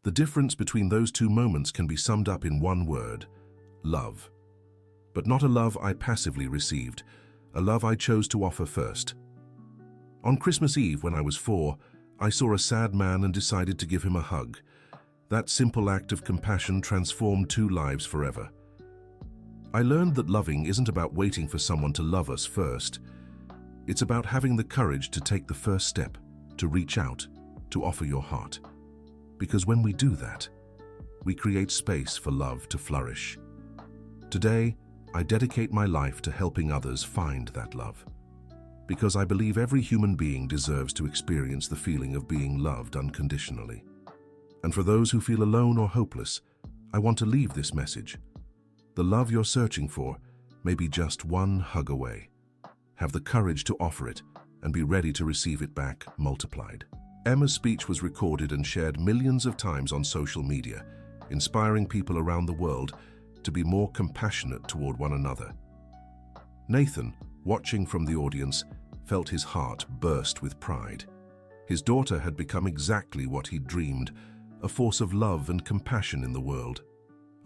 The difference between those two moments can be summed up in one word: love. But not a love I passively received, a love I chose to offer first. On Christmas Eve, when I was 4, I saw a sad man and decided to give him a hug. That simple act of compassion transformed 2 lives forever. I learned that loving isn't about waiting for someone to love us first. It's about having the courage to take the first step, to reach out, to offer your heart. Because when we do that, we create space for love to flourish. Today, I dedicate my life to helping others find that love. Because I believe every human being deserves to experience the feeling of being loved unconditionally. And for those who feel alone or hopeless, I want to leave this message. The love you're searching for may be just one hug away. Have the courage to offer it and be ready to receive it back multiplied. Emma's speech was recorded and shared millions of times on social media, inspiring people around the world to be more compassionate toward one another. Nathan, watching from the audience, felt his heart burst with pride. His daughter had become exactly what he dreamed, a force of love and compassion in the world.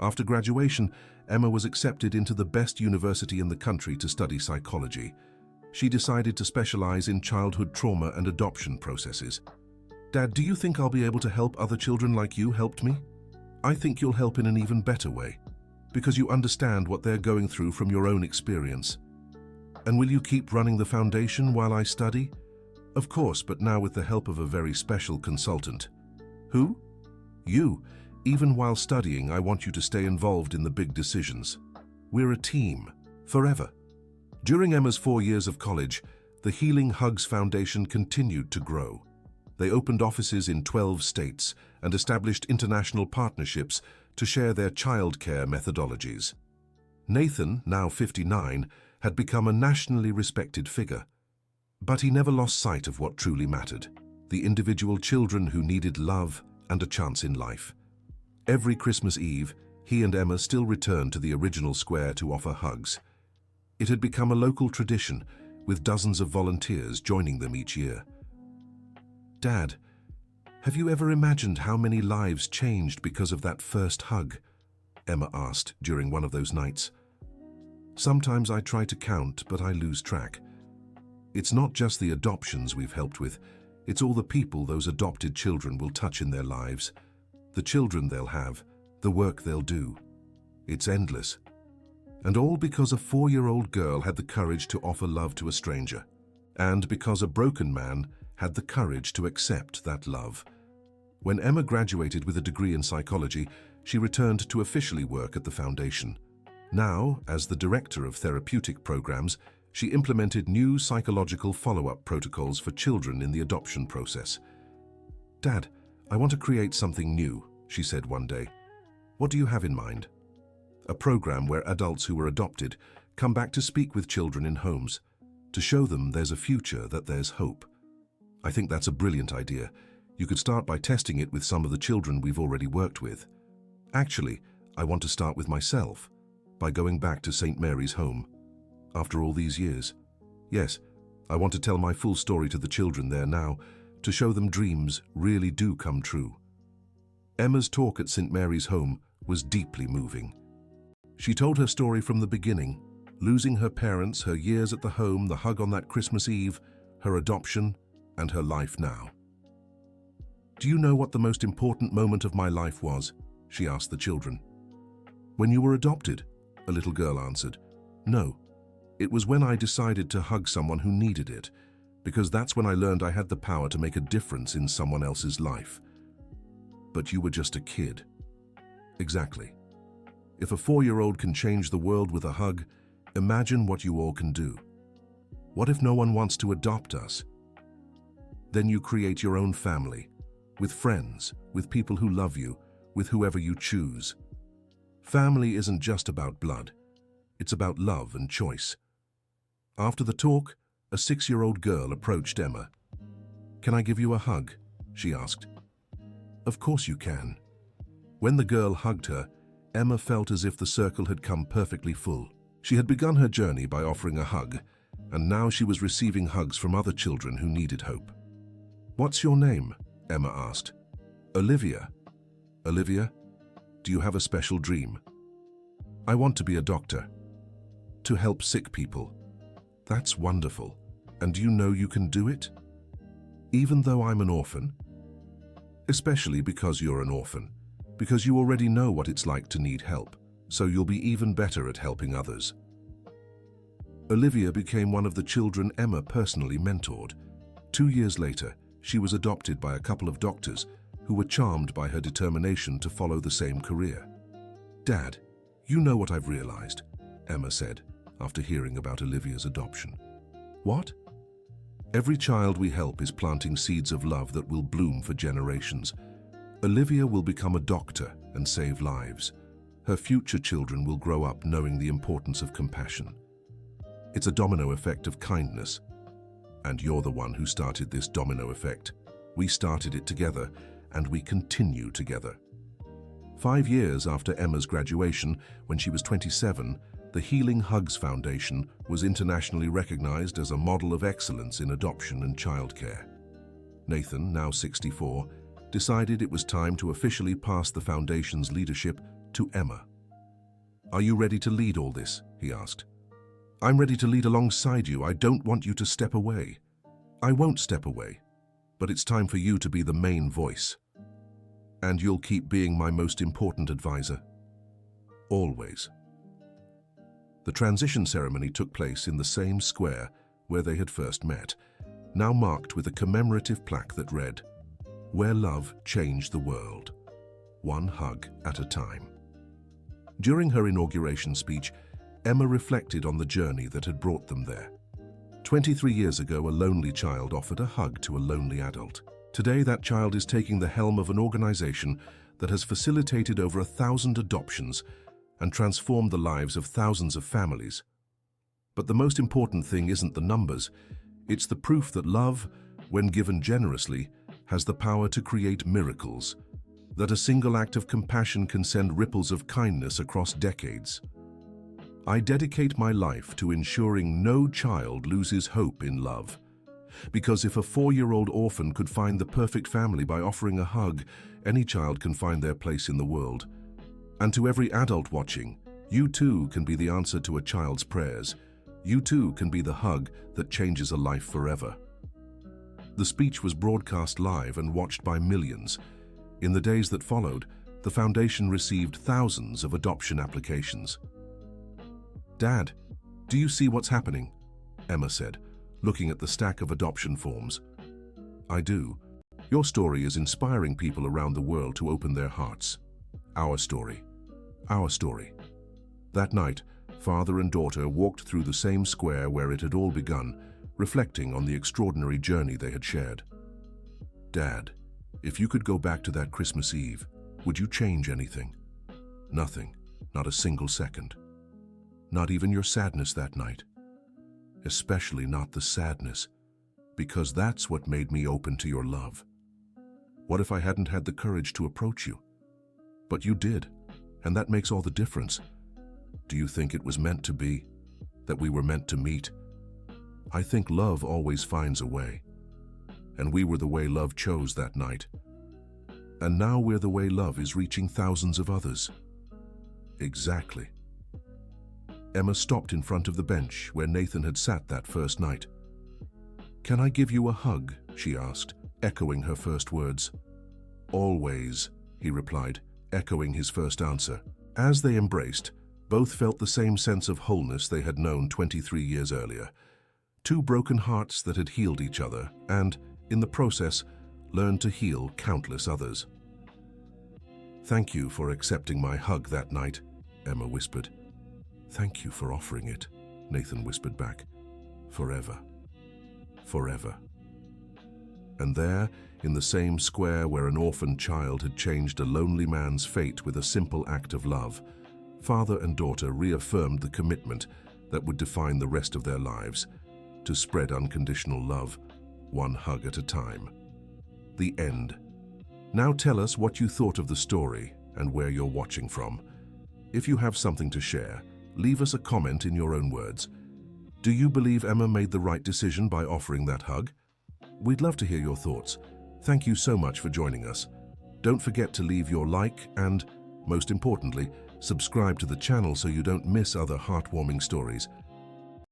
After graduation, Emma was accepted into the best university in the country to study psychology. She decided to specialize in childhood trauma and adoption processes. Dad, do you think I'll be able to help other children like you helped me? I think you'll help in an even better way, because you understand what they're going through from your own experience. And will you keep running the foundation while I study? Of course, but now with the help of a very special consultant. Who? You. Even while studying, I want you to stay involved in the big decisions. We're a team, forever. During Emma's 4 years of college, the Healing Hugs Foundation continued to grow. They opened offices in 12 states and established international partnerships to share their childcare methodologies. Nathan, now 59, had become a nationally respected figure. But he never lost sight of what truly mattered, the individual children who needed love and a chance in life. Every Christmas Eve, he and Emma still returned to the original square to offer hugs. It had become a local tradition, with dozens of volunteers joining them each year. Dad, have you ever imagined how many lives changed because of that first hug? Emma asked during one of those nights. Sometimes I try to count, but I lose track. It's not just the adoptions we've helped with, it's all the people those adopted children will touch in their lives, the children they'll have, the work they'll do. It's endless. And all because a 4-year-old girl had the courage to offer love to a stranger, and because a broken man had the courage to accept that love. When Emma graduated with a degree in psychology, she returned to officially work at the foundation. Now, as the director of therapeutic programs, she implemented new psychological follow-up protocols for children in the adoption process. Dad, I want to create something new, she said one day. What do you have in mind? A program where adults who were adopted come back to speak with children in homes, to show them there's a future, that there's hope. I think that's a brilliant idea. You could start by testing it with some of the children we've already worked with. Actually, I want to start with myself, by going back to St. Mary's home. After all these years. Yes, I want to tell my full story to the children there now, to show them dreams really do come true. Emma's talk at St. Mary's home was deeply moving. She told her story from the beginning, losing her parents, her years at the home, the hug on that Christmas Eve, her adoption, and her life now. Do you know what the most important moment of my life was? She asked the children. When you were adopted, a little girl answered. No, it was when I decided to hug someone who needed it, because that's when I learned I had the power to make a difference in someone else's life. But you were just a kid. Exactly. If a 4-year-old can change the world with a hug, imagine what you all can do. What if no one wants to adopt us? Then you create your own family, with friends, with people who love you, with whoever you choose. Family isn't just about blood. It's about love and choice. After the talk, a 6-year-old girl approached Emma. Can I give you a hug? She asked. Of course you can. When the girl hugged her, Emma felt as if the circle had come perfectly full. She had begun her journey by offering a hug, and now she was receiving hugs from other children who needed hope. What's your name? Emma asked. Olivia. Olivia, do you have a special dream? I want to be a doctor. To help sick people. That's wonderful. And do you know you can do it? Even though I'm an orphan? Especially because you're an orphan. Because you already know what it's like to need help, so you'll be even better at helping others. Olivia became one of the children Emma personally mentored. 2 years later, she was adopted by a couple of doctors who were charmed by her determination to follow the same career. Dad, you know what I've realized, Emma said after hearing about Olivia's adoption. What? Every child we help is planting seeds of love that will bloom for generations. Olivia will become a doctor and save lives. her future children will grow up knowing the importance of compassion. It's a domino effect of kindness. And you're the one who started this domino effect. We started it together, and we continue together. 5 years after Emma's graduation, when she was 27, the Healing Hugs Foundation was internationally recognized as a model of excellence in adoption and childcare. Nathan, now 64, decided it was time to officially pass the foundation's leadership to Emma. "Are you ready to lead all this?" he asked. "I'm ready to lead alongside you. I don't want you to step away." "I won't step away, but it's time for you to be the main voice. And you'll keep being my most important advisor. Always." The transition ceremony took place in the same square where they had first met, now marked with a commemorative plaque that read, "Where love changed the world, one hug at a time." During her inauguration speech, Emma reflected on the journey that had brought them there. 23 years ago, a lonely child offered a hug to a lonely adult. Today, that child is taking the helm of an organization that has facilitated over 1,000 adoptions and transformed the lives of thousands of families. But the most important thing isn't the numbers. It's the proof that love, when given generously, has the power to create miracles, that a single act of compassion can send ripples of kindness across decades. I dedicate my life to ensuring no child loses hope in love. Because if a 4-year-old orphan could find the perfect family by offering a hug, any child can find their place in the world. And to every adult watching, you too can be the answer to a child's prayers. You too can be the hug that changes a life forever. The speech was broadcast live and watched by millions. In the days that followed, the foundation received thousands of adoption applications. "Dad, do you see what's happening?" Emma said, looking at the stack of adoption forms. "I do. Your story is inspiring people around the world to open their hearts. Our story. Our story." That night, father and daughter walked through the same square where it had all begun, reflecting on the extraordinary journey they had shared. "Dad, if you could go back to that Christmas Eve, would you change anything?" "Nothing. Not a single second. Not even your sadness that night. Especially not the sadness, because that's what made me open to your love. What if I hadn't had the courage to approach you? But you did, and that makes all the difference. Do you think it was meant to be? That we were meant to meet? I think love always finds a way. And we were the way love chose that night. And now we're the way love is reaching thousands of others." Exactly. Emma stopped in front of the bench where Nathan had sat that first night. "Can I give you a hug?" she asked, echoing her first words. "Always," he replied, echoing his first answer. As they embraced, both felt the same sense of wholeness they had known 23 years earlier. Two broken hearts that had healed each other and, in the process, learned to heal countless others. "Thank you for accepting my hug that night," Emma whispered. "Thank you for offering it," Nathan whispered back. "Forever. Forever." And there, in the same square where an orphan child had changed a lonely man's fate with a simple act of love, father and daughter reaffirmed the commitment that would define the rest of their lives, to spread unconditional love, one hug at a time. The end. Now tell us what you thought of the story and where you're watching from. If you have something to share, leave us a comment in your own words. Do you believe Emma made the right decision by offering that hug? We'd love to hear your thoughts. Thank you so much for joining us. Don't forget to leave your like and, most importantly, subscribe to the channel so you don't miss other heartwarming stories.